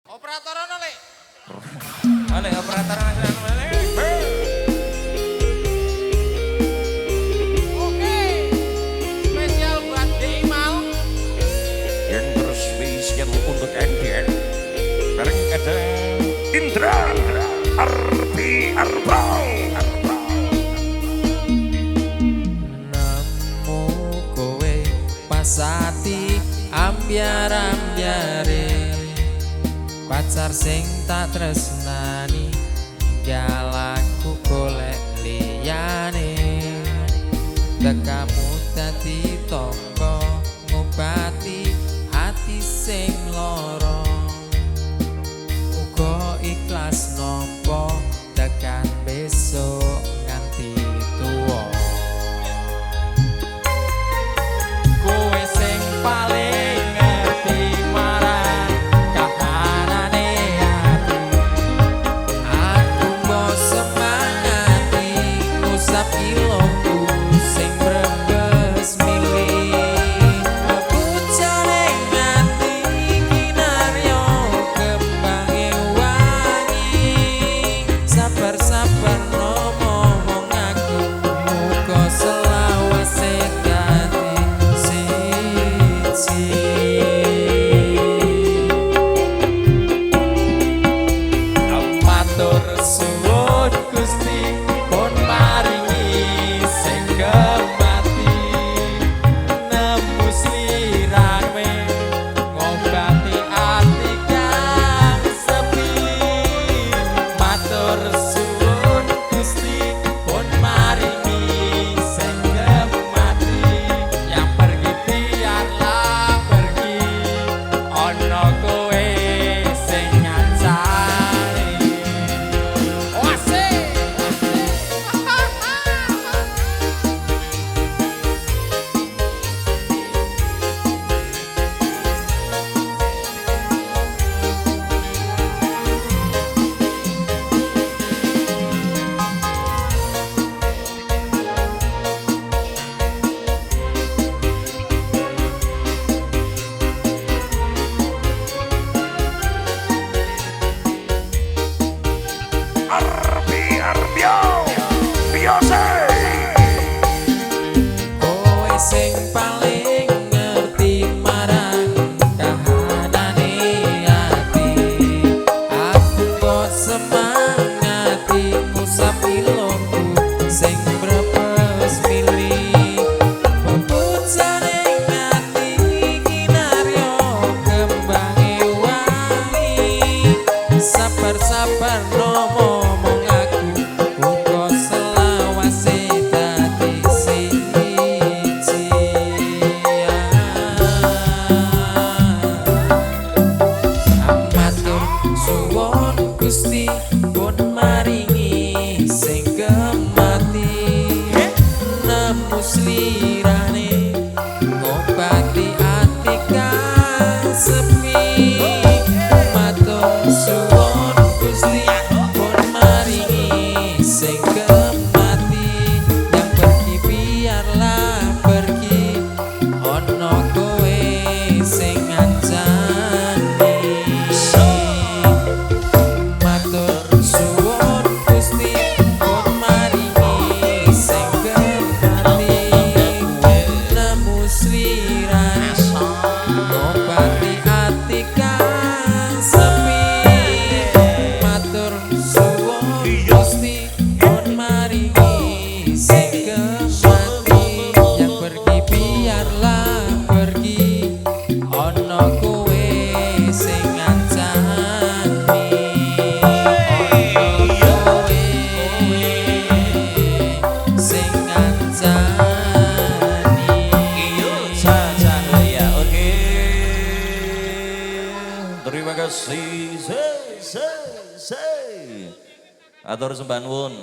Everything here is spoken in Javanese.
Operator ana lek. Ale operator ana. Oke. Spesial buat Dimal. Yang berspesial untuk Ender. Bareng ada Indra Arti Arbau. Namo kowe pasati ambyar-ambyare pacar sing tak tresnani galaku golek liyane tekamu dadi tangga ngobati ati sing lara uga ikhlas nampa tekan besok nganti tuwa kowe sing paling ngerti marang kahanane ati aku mau semangati usap ilmu sing brebes milih bocane nganti kinaryo kembange wangi sabar-sabar ngomong aku muga selawase dadi siji matur suwun Gusti pun maringi sing gemati nembus lirane ngobati ati kang sepi matur suwun Gusti pun maringi sing gemati yang pergi biarlah pergi ono kowe sing ngancani Asik. Arbi Arbio biasa kowe sing paling ngerti marang kahanane ati aku kok semangati ngusap ilmuku sing brebes milih bebocane ngati kinaryo kembange wangi sabar-sabar ngomong aku uga selawase dadi siji matur suwun Gusti pun maringi sing gemati nembus lirane ngobati ati kang sepi matur suwun Gusti pun maringi sing gemati yang pergi biarlah pergi ono kowe sing ngancani matur suwun Gusti pun maringi sing gemati nembus lirane ngobati ati kang sepi matur suwun Gusti pun maringi sing gemati yang pergi biarlah pergi ono kowe sing ngancani ono kowe sing ngancani iyo saja ya oke terima kasih atur sembah nuwun